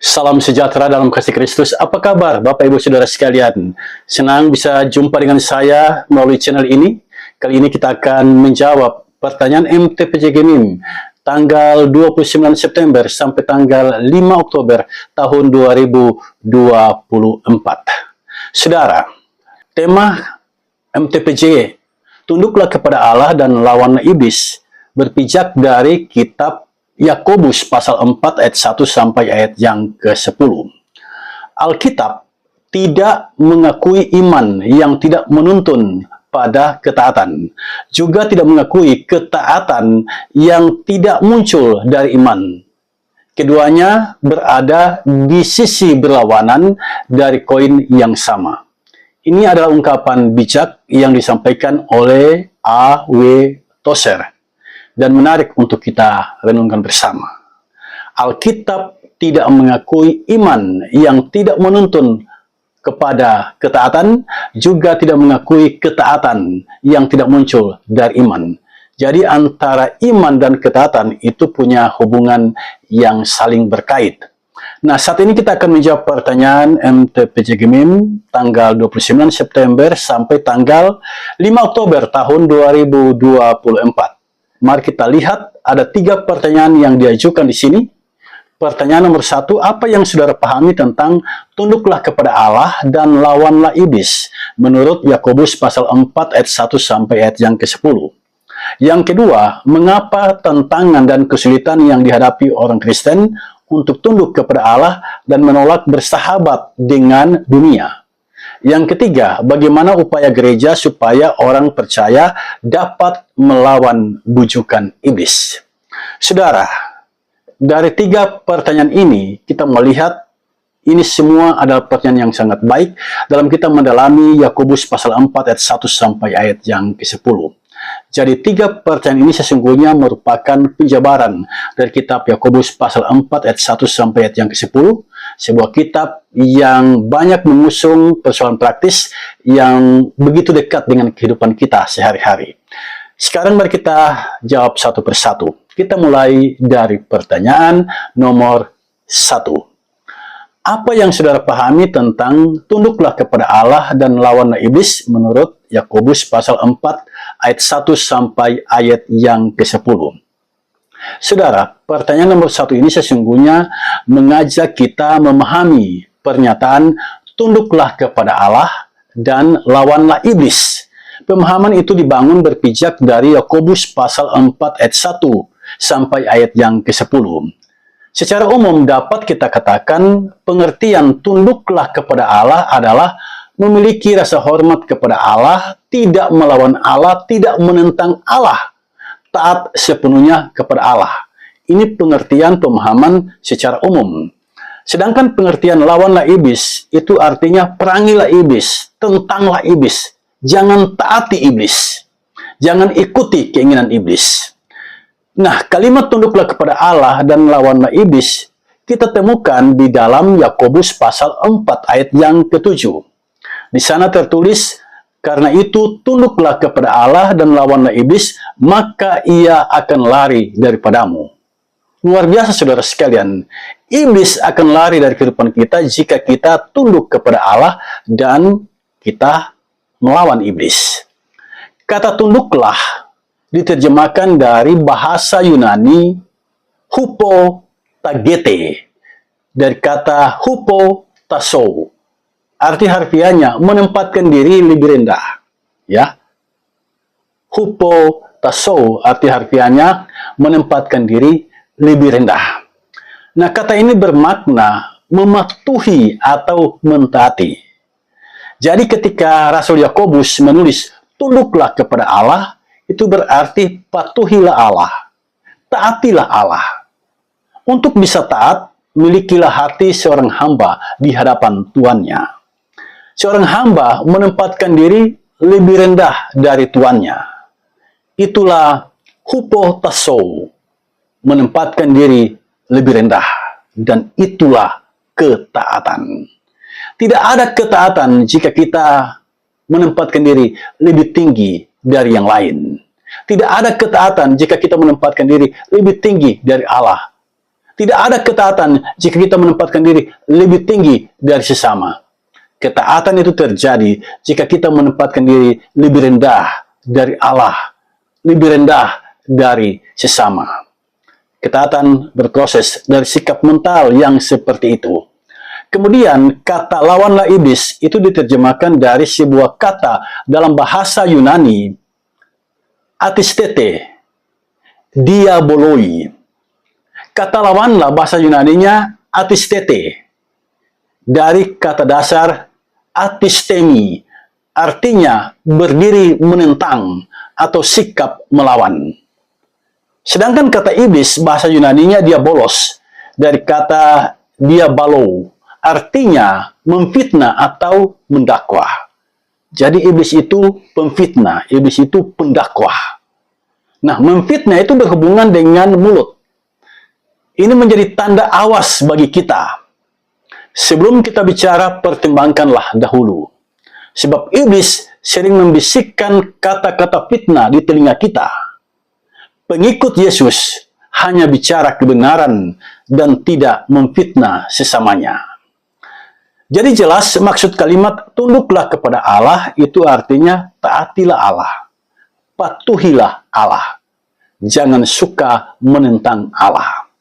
Salam sejahtera dalam kasih Kristus. Apa kabar Bapak Ibu Saudara sekalian? Senang bisa jumpa dengan saya melalui channel ini. Kali ini kita akan menjawab pertanyaan MTPJ Gemim tanggal 29 September sampai tanggal 5 Oktober tahun 2024. Saudara, tema MTPJ, tunduklah kepada Allah dan lawanlah iblis, berpijak dari kitab Yakobus pasal 4 ayat 1 sampai ayat yang ke-10. Alkitab tidak mengakui iman yang tidak menuntun pada ketaatan, juga tidak mengakui ketaatan yang tidak muncul dari iman. Keduanya berada di sisi berlawanan dari koin yang sama. Ini adalah ungkapan bijak yang disampaikan oleh A.W. Tozer dan menarik untuk kita renungkan bersama. Alkitab tidak mengakui iman yang tidak menuntun kepada ketaatan, juga tidak mengakui ketaatan yang tidak muncul dari iman. Jadi antara iman dan ketaatan itu punya hubungan yang saling berkait. Nah, saat ini kita akan menjawab pertanyaan MTPJ Gemim tanggal 29 September sampai tanggal 5 Oktober tahun 2024. Mari kita lihat, ada 3 pertanyaan yang diajukan di sini. Pertanyaan nomor 1, apa yang saudara pahami tentang tunduklah kepada Allah dan lawanlah iblis menurut Yakobus pasal 4 ayat 1 sampai ayat yang ke-10. Yang kedua, mengapa tantangan dan kesulitan yang dihadapi orang Kristen untuk tunduk kepada Allah dan menolak bersahabat dengan dunia? Yang ketiga, bagaimana upaya gereja supaya orang percaya dapat melawan bujukan iblis? Saudara, dari 3 pertanyaan ini, kita melihat ini semua adalah pertanyaan yang sangat baik dalam kita mendalami Yakobus pasal 4 ayat 1 sampai ayat yang ke-10. Jadi 3 pertanyaan ini sesungguhnya merupakan penjabaran dari kitab Yakobus pasal 4 ayat 1 sampai ayat yang ke-10, sebuah kitab yang banyak mengusung persoalan praktis yang begitu dekat dengan kehidupan kita sehari-hari. Sekarang mari kita jawab satu persatu. Kita mulai dari pertanyaan nomor 1. Apa yang saudara pahami tentang tunduklah kepada Allah dan lawanlah iblis menurut Yakobus pasal 4 ayat 1 sampai ayat yang ke-10? Saudara, pertanyaan nomor 1 ini sesungguhnya mengajak kita memahami pernyataan tunduklah kepada Allah dan lawanlah iblis. Pemahaman itu dibangun berpijak dari Yakobus pasal 4 ayat 1 sampai ayat yang ke-10. Secara umum dapat kita katakan pengertian tunduklah kepada Allah adalah memiliki rasa hormat kepada Allah, tidak melawan Allah, tidak menentang Allah, taat sepenuhnya kepada Allah. Ini pengertian pemahaman secara umum. Sedangkan pengertian lawanlah iblis itu artinya perangilah iblis, tentanglah iblis, jangan taati iblis, jangan ikuti keinginan iblis. Nah, kalimat tunduklah kepada Allah dan lawanlah iblis kita temukan di dalam Yakobus pasal 4 ayat yang ke-7. Di sana tertulis, karena itu tunduklah kepada Allah dan lawanlah iblis, maka ia akan lari daripadamu. Luar biasa saudara sekalian, iblis akan lari dari kehidupan kita jika kita tunduk kepada Allah dan kita melawan iblis. Kata tunduklah diterjemahkan dari bahasa Yunani hupotagete, dari kata hupotasso. Arti harfiahnya menempatkan diri lebih rendah. Ya, hupotasso arti harfiahnya menempatkan diri lebih rendah. Nah, kata ini bermakna mematuhi atau mentaati. Jadi ketika Rasul Yakobus menulis tunduklah kepada Allah, itu berarti patuhilah Allah, taatilah Allah. Untuk bisa taat, milikilah hati seorang hamba di hadapan tuannya. Seorang hamba menempatkan diri lebih rendah dari tuannya. Itulah hupotasso, menempatkan diri lebih rendah, dan itulah ketaatan. Tidak ada ketaatan jika kita menempatkan diri lebih tinggi dari yang lain. Tidak ada ketaatan jika kita menempatkan diri lebih tinggi dari Allah. Tidak ada ketaatan jika kita menempatkan diri lebih tinggi dari sesama. Ketaatan itu terjadi jika kita menempatkan diri lebih rendah dari Allah, lebih rendah dari sesama. Ketaatan berproses dari sikap mental yang seperti itu. Kemudian, kata lawanlah iblis itu diterjemahkan dari sebuah kata dalam bahasa Yunani, atistete, diaboloi. Kata lawanlah bahasa Yunaninya atistete, dari kata dasar atistemi, artinya berdiri menentang atau sikap melawan. Sedangkan kata iblis bahasa Yunaninya diabolos, dari kata diabalo, artinya memfitnah atau mendakwah. Jadi iblis itu pemfitnah, iblis itu pendakwah. Nah, memfitnah itu berhubungan dengan mulut. Ini menjadi tanda awas bagi kita. Sebelum kita bicara, pertimbangkanlah dahulu. Sebab iblis sering membisikkan kata-kata fitnah di telinga kita. Pengikut Yesus hanya bicara kebenaran dan tidak memfitnah sesamanya. Jadi jelas maksud kalimat tunduklah kepada Allah itu artinya taatilah Allah. Patuhilah Allah. Jangan suka menentang Allah.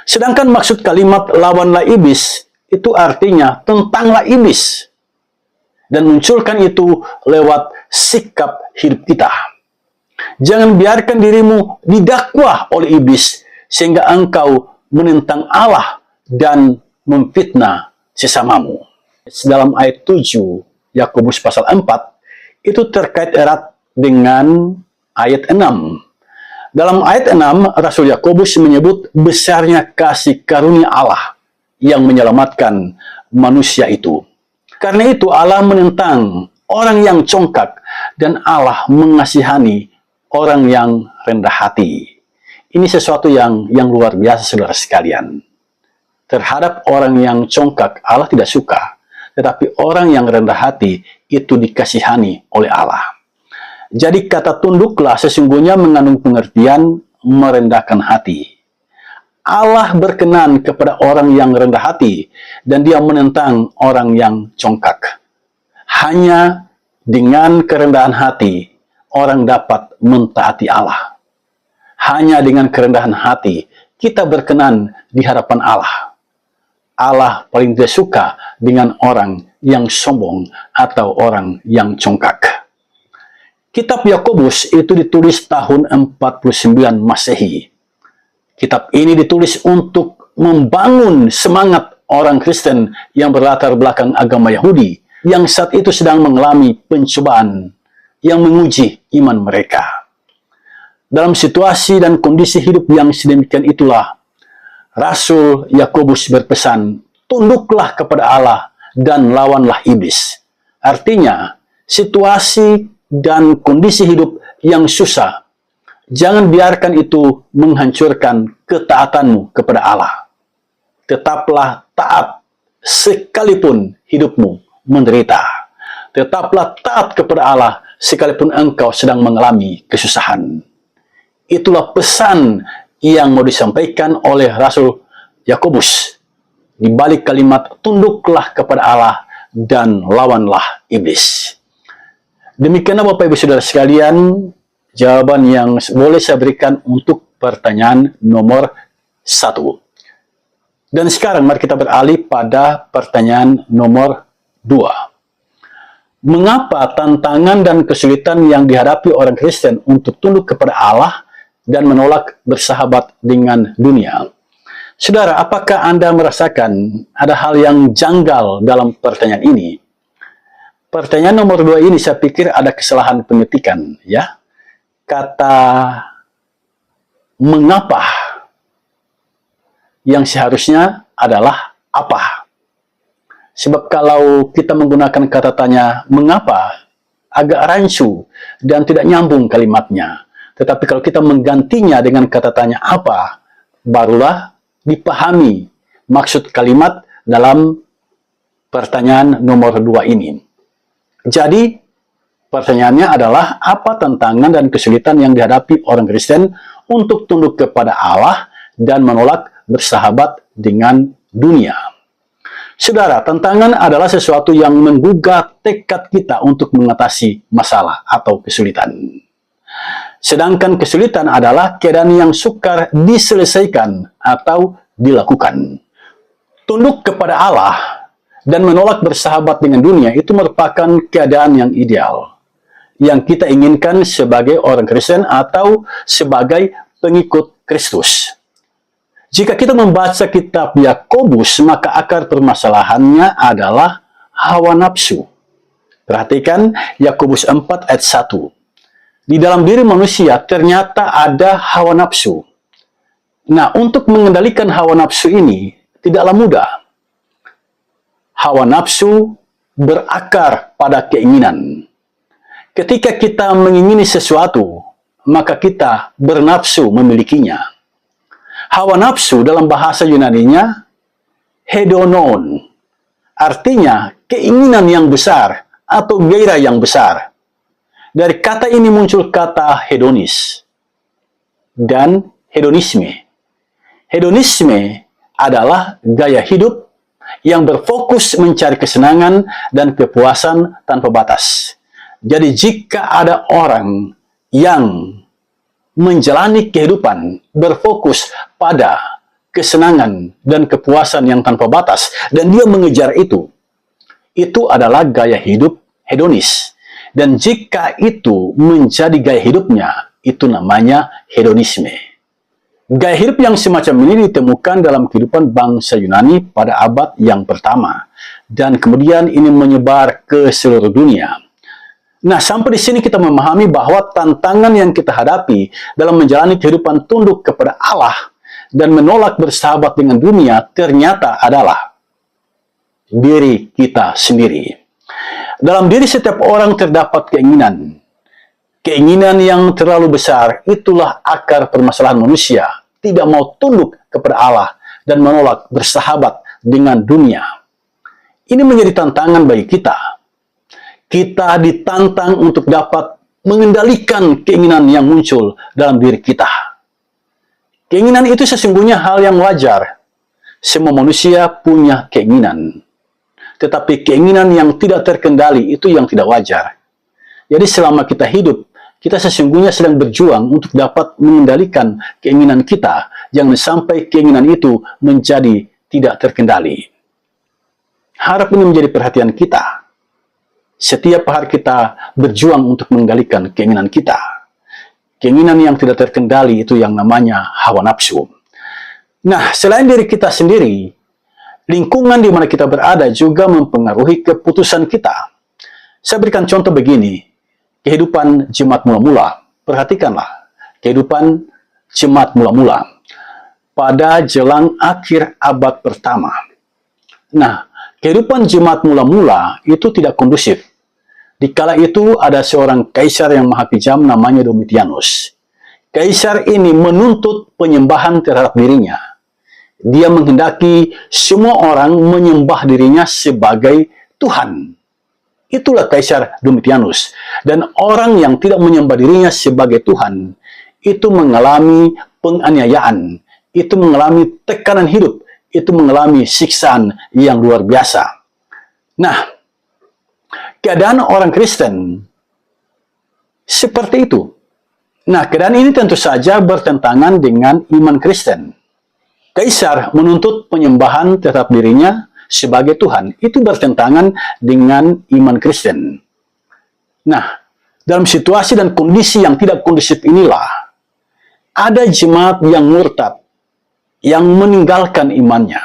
Sedangkan maksud kalimat lawanlah iblis itu artinya tentanglah iblis. Dan munculkan itu lewat sikap hidup kita. Jangan biarkan dirimu didakwah oleh iblis sehingga engkau menentang Allah dan memfitnah sesamamu. Dalam ayat 7 Yakobus pasal 4 itu terkait erat dengan ayat 6. Dalam ayat 6, Rasul Yakobus menyebut besarnya kasih karunia Allah yang menyelamatkan manusia itu. Karena itu Allah menentang orang yang congkak dan Allah mengasihani orang yang rendah hati. Ini sesuatu yang luar biasa, saudara sekalian. Terhadap orang yang congkak, Allah tidak suka. Tetapi orang yang rendah hati itu dikasihani oleh Allah. Jadi kata tunduklah sesungguhnya mengandung pengertian merendahkan hati. Allah berkenan kepada orang yang rendah hati dan dia menentang orang yang congkak. Hanya dengan kerendahan hati orang dapat mentaati Allah. Hanya dengan kerendahan hati kita berkenan di hadapan Allah. Allah paling tidak suka dengan orang yang sombong atau orang yang congkak. Kitab Yakobus itu ditulis tahun 49 Masehi. Kitab ini ditulis untuk membangun semangat orang Kristen yang berlatar belakang agama Yahudi yang saat itu sedang mengalami pencobaan yang menguji iman mereka. Dalam situasi dan kondisi hidup yang sedemikian itulah Rasul Yakobus berpesan, tunduklah kepada Allah dan lawanlah iblis. Artinya, situasi dan kondisi hidup yang susah, jangan biarkan itu menghancurkan ketaatanmu kepada Allah. Tetaplah taat sekalipun hidupmu menderita. Tetaplah taat kepada Allah sekalipun engkau sedang mengalami kesusahan. Itulah pesan yang mau disampaikan oleh Rasul Yakobus. Di balik kalimat tunduklah kepada Allah dan lawanlah iblis. Demikianlah Bapak Ibu Saudara sekalian, jawaban yang boleh saya berikan untuk pertanyaan nomor 1. Dan sekarang mari kita beralih pada pertanyaan nomor 2. Mengapa tantangan dan kesulitan yang dihadapi orang Kristen untuk tunduk kepada Allah dan menolak bersahabat dengan dunia? Saudara, apakah Anda merasakan ada hal yang janggal dalam pertanyaan ini? Pertanyaan nomor 2 ini saya pikir ada kesalahan pengetikan, ya. Kata mengapa yang seharusnya adalah apa. Sebab kalau kita menggunakan kata tanya mengapa, agak rancu dan tidak nyambung kalimatnya. Tetapi kalau kita menggantinya dengan kata tanya apa, barulah dipahami maksud kalimat dalam pertanyaan nomor 2 ini. Jadi, pertanyaannya adalah apa tantangan dan kesulitan yang dihadapi orang Kristen untuk tunduk kepada Allah dan menolak bersahabat dengan dunia. Saudara, tantangan adalah sesuatu yang menggugah tekad kita untuk mengatasi masalah atau kesulitan. Sedangkan kesulitan adalah keadaan yang sukar diselesaikan atau dilakukan. Tunduk kepada Allah dan menolak bersahabat dengan dunia itu merupakan keadaan yang ideal, yang kita inginkan sebagai orang Kristen atau sebagai pengikut Kristus. Jika kita membaca kitab Yakobus, maka akar permasalahannya adalah hawa nafsu. Perhatikan Yakobus 4 ayat 1. Di dalam diri manusia ternyata ada hawa nafsu. Nah, untuk mengendalikan hawa nafsu ini tidaklah mudah. Hawa nafsu berakar pada keinginan. Ketika kita mengingini sesuatu, maka kita bernafsu memilikinya. Hawa nafsu dalam bahasa Yunaninya hedonon, artinya keinginan yang besar atau gairah yang besar. Dari kata ini muncul kata hedonis dan hedonisme. Hedonisme adalah gaya hidup yang berfokus mencari kesenangan dan kepuasan tanpa batas. Jadi jika ada orang yang menjalani kehidupan berfokus pada kesenangan dan kepuasan yang tanpa batas, dan dia mengejar itu adalah gaya hidup hedonis. Dan jika itu menjadi gaya hidupnya, itu namanya hedonisme. Gaya hidup yang semacam ini ditemukan dalam kehidupan bangsa Yunani pada abad yang pertama, dan kemudian ini menyebar ke seluruh dunia. Nah, sampai di sini kita memahami bahwa tantangan yang kita hadapi dalam menjalani kehidupan tunduk kepada Allah dan menolak bersahabat dengan dunia ternyata adalah diri kita sendiri. Dalam diri setiap orang terdapat keinginan. Keinginan yang terlalu besar, itulah akar permasalahan manusia. Tidak mau tunduk kepada Allah dan menolak bersahabat dengan dunia. Ini menjadi tantangan bagi kita. Kita ditantang untuk dapat mengendalikan keinginan yang muncul dalam diri kita. Keinginan itu sesungguhnya hal yang wajar. Semua manusia punya keinginan. Tetapi keinginan yang tidak terkendali itu yang tidak wajar. Jadi selama kita hidup, kita sesungguhnya sedang berjuang untuk dapat mengendalikan keinginan kita. Jangan sampai keinginan itu menjadi tidak terkendali. Harap ini menjadi perhatian kita. Setiap hari kita berjuang untuk mengendalikan keinginan kita. Keinginan yang tidak terkendali itu yang namanya hawa nafsu. Nah, selain diri kita sendiri, lingkungan di mana kita berada juga mempengaruhi keputusan kita. Saya berikan contoh begini, kehidupan jemaat mula-mula. Perhatikanlah, kehidupan jemaat mula-mula pada jelang akhir abad pertama. Nah, kehidupan jemaat mula-mula itu tidak kondusif. Di kala itu ada seorang kaisar yang maha kejam namanya Domitianus. Kaisar ini menuntut penyembahan terhadap dirinya. Dia menghendaki semua orang menyembah dirinya sebagai Tuhan. Itulah Kaisar Domitianus. Dan orang yang tidak menyembah dirinya sebagai Tuhan, itu mengalami penganiayaan, itu mengalami tekanan hidup, itu mengalami siksaan yang luar biasa. Nah, keadaan orang Kristen seperti itu. Nah, keadaan ini tentu saja bertentangan dengan iman Kristen. Kaisar menuntut penyembahan terhadap dirinya sebagai Tuhan. Itu bertentangan dengan iman Kristen. Nah, dalam situasi dan kondisi yang tidak kondusif inilah, ada jemaat yang murtad, yang meninggalkan imannya.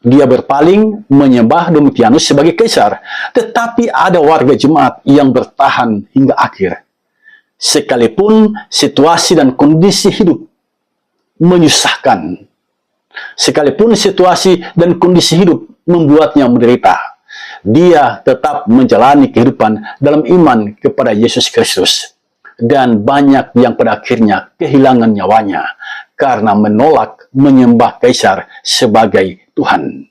Dia berpaling menyembah Domitianus sebagai kaisar. Tetapi ada warga jemaat yang bertahan hingga akhir. Sekalipun situasi dan kondisi hidup menyusahkan. Sekalipun situasi dan kondisi hidup membuatnya menderita. Dia tetap menjalani kehidupan dalam iman kepada Yesus Kristus. Dan banyak yang pada akhirnya kehilangan nyawanya karena menolak menyembah kaisar sebagai Tuhan.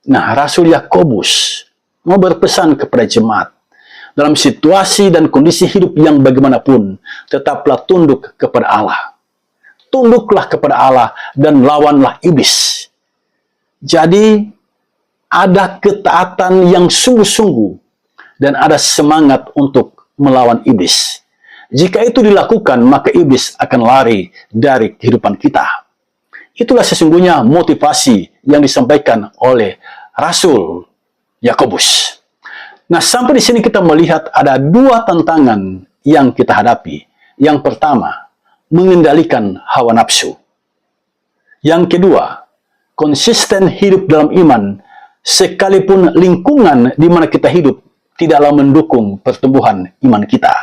Nah, Rasul Yakobus mau berpesan kepada jemaat, dalam situasi dan kondisi hidup yang bagaimanapun, tetaplah tunduk kepada Allah. tunduklah kepada Allah dan lawanlah iblis. Jadi, ada ketaatan yang sungguh-sungguh dan ada semangat untuk melawan iblis. Jika itu dilakukan, maka iblis akan lari dari kehidupan kita. Itulah sesungguhnya motivasi yang disampaikan oleh Rasul Yakobus. Nah, sampai di sini kita melihat ada dua tantangan yang kita hadapi. Yang pertama, mengendalikan hawa nafsu. Yang kedua, konsisten hidup dalam iman, sekalipun lingkungan di mana kita hidup tidaklah mendukung pertumbuhan iman kita.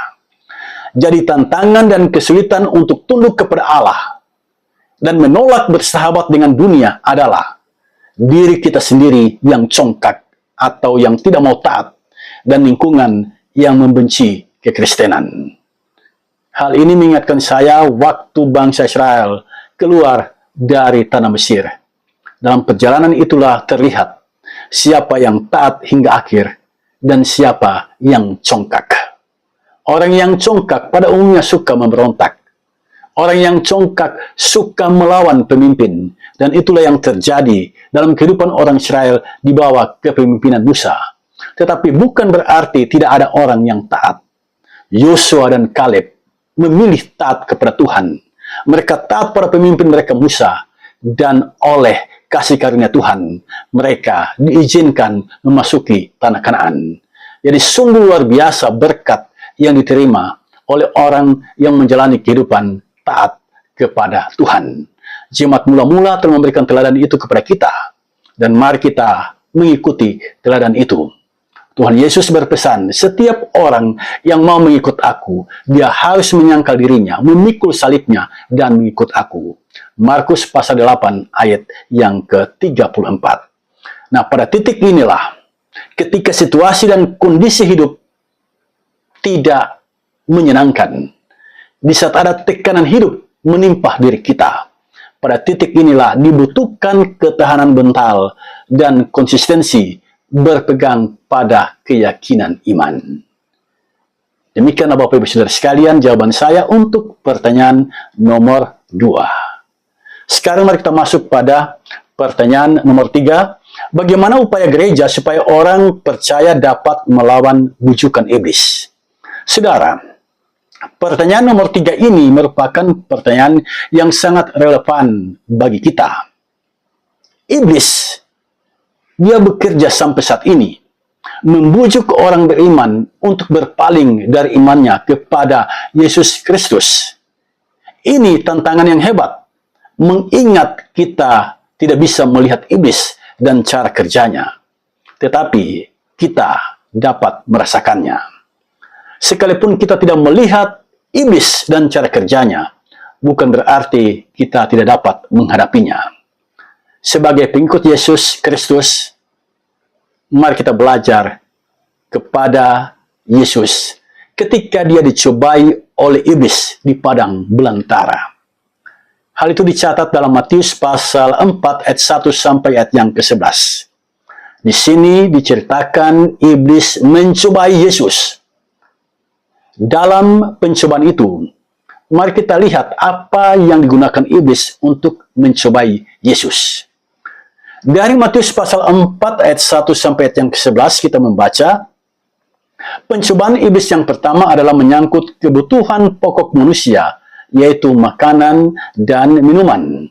Jadi tantangan dan kesulitan untuk tunduk kepada Allah dan menolak bersahabat dengan dunia adalah diri kita sendiri yang congkak atau yang tidak mau taat dan lingkungan yang membenci kekristenan. Hal ini mengingatkan saya waktu bangsa Israel keluar dari tanah Mesir. Dalam perjalanan itulah terlihat siapa yang taat hingga akhir dan siapa yang congkak. Orang yang congkak pada umumnya suka memberontak. Orang yang congkak suka melawan pemimpin. Dan itulah yang terjadi dalam kehidupan orang Israel di bawah kepemimpinan Musa. Tetapi bukan berarti tidak ada orang yang taat. Yosua dan Kaleb memilih taat kepada Tuhan. Mereka taat pada pemimpin mereka Musa. Dan oleh kasih karunia Tuhan, mereka diizinkan memasuki tanah Kanaan. Jadi sungguh luar biasa berkat yang diterima oleh orang yang menjalani kehidupan taat kepada Tuhan. Jemaat mula-mula telah memberikan teladan itu kepada kita. Dan mari kita mengikuti teladan itu. Tuhan Yesus berpesan, setiap orang yang mau mengikut aku, dia harus menyangkal dirinya, memikul salibnya, dan mengikut aku. Markus pasal 8 ayat yang ke-34. Nah, pada titik inilah, ketika situasi dan kondisi hidup tidak menyenangkan, di saat ada tekanan hidup menimpa diri kita, pada titik inilah dibutuhkan ketahanan mental dan konsistensi berpegang pada keyakinan iman. Demikianlah Bapak Ibu Saudara sekalian jawaban saya untuk pertanyaan nomor 2. Sekarang mari kita masuk pada pertanyaan nomor 3. Bagaimana upaya gereja supaya orang percaya dapat melawan bujukan iblis? Saudara, pertanyaan nomor 3 ini merupakan pertanyaan yang sangat relevan bagi kita. Iblis, dia bekerja sampai saat ini, membujuk orang beriman untuk berpaling dari imannya kepada Yesus Kristus. Ini tantangan yang hebat, mengingat kita tidak bisa melihat iblis dan cara kerjanya, tetapi kita dapat merasakannya. Sekalipun kita tidak melihat iblis dan cara kerjanya, bukan berarti kita tidak dapat menghadapinya. Sebagai pengikut Yesus Kristus, mari kita belajar kepada Yesus ketika dia dicobai oleh iblis di padang belantara. Hal itu dicatat dalam Matius pasal 4 ayat 1 sampai ayat yang ke-11. Di sini diceritakan iblis mencobai Yesus. Dalam pencobaan itu, mari kita lihat apa yang digunakan iblis untuk mencobai Yesus. Dari Matius pasal 4 ayat 1 sampai ayat yang ke-11 kita membaca, pencobaan iblis yang pertama adalah menyangkut kebutuhan pokok manusia, yaitu makanan dan minuman.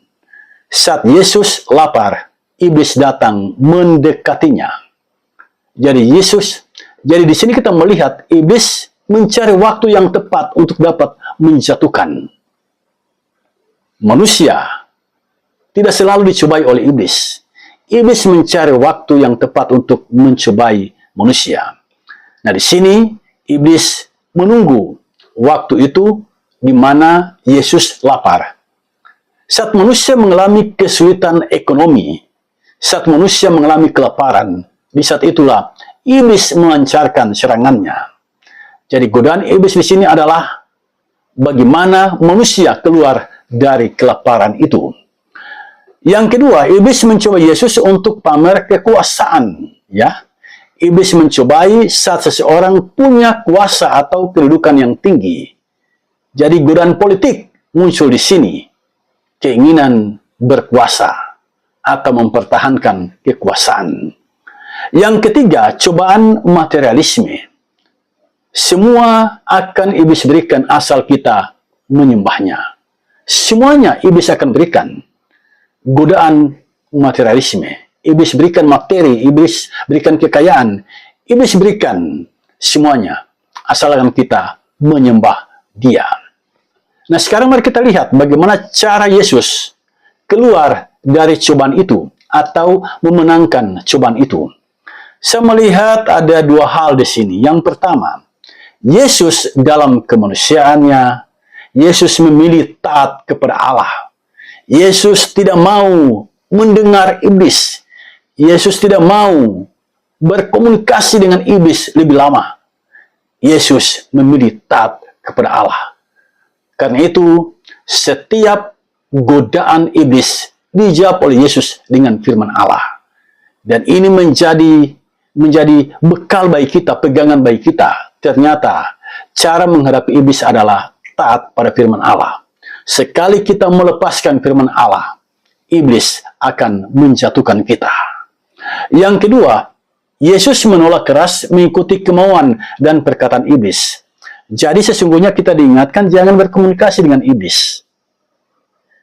Saat Yesus lapar, iblis datang mendekatinya. Jadi di sini kita melihat iblis mencari waktu yang tepat untuk dapat menjatuhkan manusia. Tidak selalu dicobai oleh iblis. Iblis mencari waktu yang tepat untuk mencobai manusia. Nah, di sini iblis menunggu waktu itu di mana Yesus lapar. Saat manusia mengalami kesulitan ekonomi, saat manusia mengalami kelaparan, di saat itulah iblis melancarkan serangannya. Jadi godaan iblis di sini adalah bagaimana manusia keluar dari kelaparan itu. Yang kedua, iblis mencoba Yesus untuk pamer kekuasaan, ya. Iblis mencobai saat seseorang punya kuasa atau kedudukan yang tinggi. Jadi godaan politik muncul di sini. keinginan berkuasa atau mempertahankan kekuasaan. Yang ketiga, cobaan materialisme. Semua akan iblis berikan asal kita menyembahnya. Semuanya iblis akan berikan. Godaan materialisme. Iblis berikan materi, iblis berikan kekayaan, iblis berikan semuanya asalkan kita menyembah Dia. Nah, sekarang mari kita lihat bagaimana cara Yesus keluar dari cobaan itu atau memenangkan cobaan itu. Saya melihat ada dua hal di sini. Yang pertama, Yesus dalam kemanusiaannya, Yesus memilih taat kepada Allah. Yesus tidak mau mendengar iblis. Yesus tidak mau berkomunikasi dengan iblis lebih lama. Yesus memilih taat kepada Allah. Karena itu, setiap godaan iblis dijawab oleh Yesus dengan firman Allah. Dan ini menjadi bekal bagi kita, pegangan bagi kita. Ternyata, cara menghadapi iblis adalah taat pada firman Allah. Sekali kita melepaskan firman Allah, iblis akan menjatuhkan kita. Yang kedua, Yesus menolak keras mengikuti kemauan dan perkataan iblis. Jadi sesungguhnya kita diingatkan jangan berkomunikasi dengan iblis.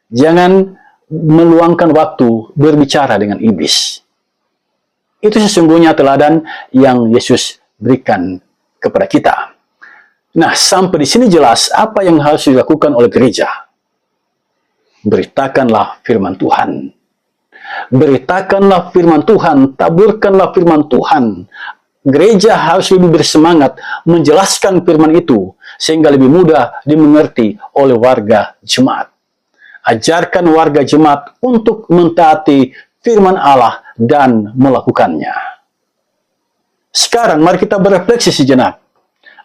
Jangan meluangkan waktu berbicara dengan iblis. Itu sesungguhnya teladan yang Yesus berikan kepada kita. Nah, sampai di sini jelas apa yang harus dilakukan oleh gereja. Beritakanlah firman Tuhan. Beritakanlah firman Tuhan, taburkanlah firman Tuhan. Gereja harus lebih bersemangat menjelaskan firman itu sehingga lebih mudah dimengerti oleh warga jemaat. Ajarkan warga jemaat untuk mentaati firman Allah dan melakukannya. Sekarang mari kita berefleksi sejenak.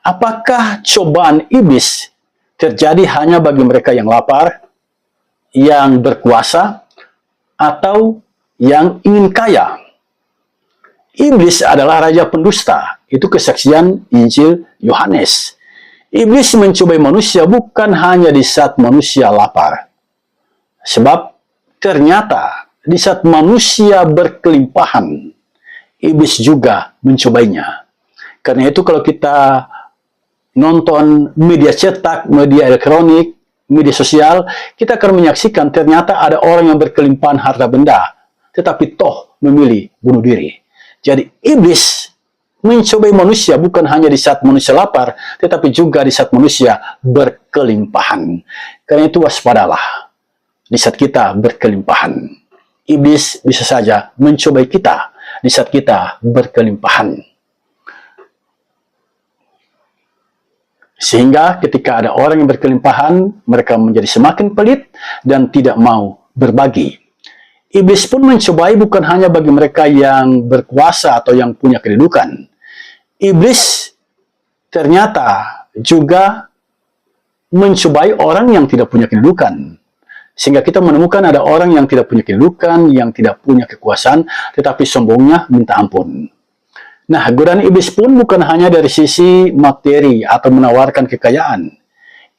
Apakah cobaan iblis terjadi hanya bagi mereka yang lapar, yang berkuasa, atau yang ingin kaya? Iblis adalah raja pendusta. Itu kesaksian Injil Yohanes. Iblis mencobai manusia bukan hanya di saat manusia lapar. Sebab ternyata di saat manusia berkelimpahan, iblis juga mencobainya. Karena itu kalau kita nonton media cetak, media elektronik, media sosial, kita akan menyaksikan ternyata ada orang yang berkelimpahan harta benda, tetapi toh memilih bunuh diri. Jadi iblis mencobai manusia bukan hanya di saat manusia lapar, tetapi juga di saat manusia berkelimpahan. Karena itu waspadalah di saat kita berkelimpahan. Iblis bisa saja mencobai kita di saat kita berkelimpahan. Sehingga ketika ada orang yang berkelimpahan, mereka menjadi semakin pelit dan tidak mau berbagi. Iblis pun mencobai bukan hanya bagi mereka yang berkuasa atau yang punya kedudukan. Iblis ternyata juga mencobai orang yang tidak punya kedudukan. Sehingga kita menemukan ada orang yang tidak punya kedudukan, yang tidak punya kekuasaan, tetapi sombongnya minta ampun. Nah, godaan iblis pun bukan hanya dari sisi materi atau menawarkan kekayaan.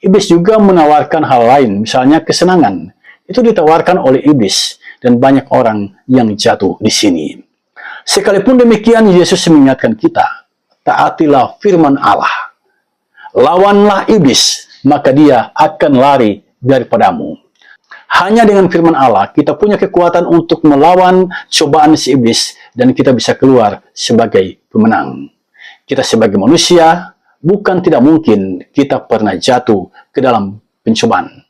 Iblis juga menawarkan hal lain, misalnya kesenangan. Itu ditawarkan oleh iblis dan banyak orang yang jatuh di sini. Sekalipun demikian, Yesus mengingatkan kita, taatilah firman Allah. Lawanlah iblis, maka dia akan lari daripadamu. Hanya dengan firman Allah, kita punya kekuatan untuk melawan cobaan si iblis dan kita bisa keluar sebagai pemenang. Kita sebagai manusia, bukan tidak mungkin kita pernah jatuh ke dalam pencobaan.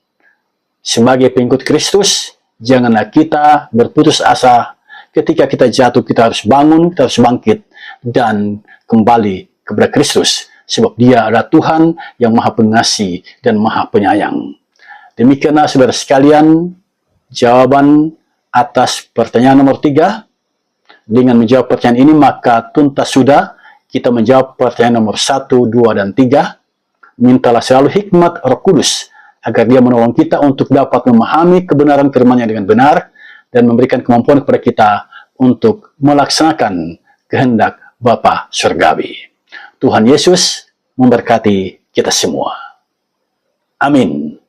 Sebagai pengikut Kristus, janganlah kita berputus asa. Ketika kita jatuh, kita harus bangun, kita harus bangkit, dan kembali kepada Kristus. Sebab dia adalah Tuhan yang maha pengasih dan maha penyayang. Demikianlah saudara sekalian, jawaban atas pertanyaan nomor 3. Dengan menjawab pertanyaan ini, maka tuntas sudah kita menjawab pertanyaan nomor 1, 2, dan 3. Mintalah selalu hikmat Roh Kudus, agar dia menolong kita untuk dapat memahami kebenaran firman-Nya dengan benar, dan memberikan kemampuan kepada kita untuk melaksanakan kehendak Bapa Surgawi. Tuhan Yesus memberkati kita semua. Amin.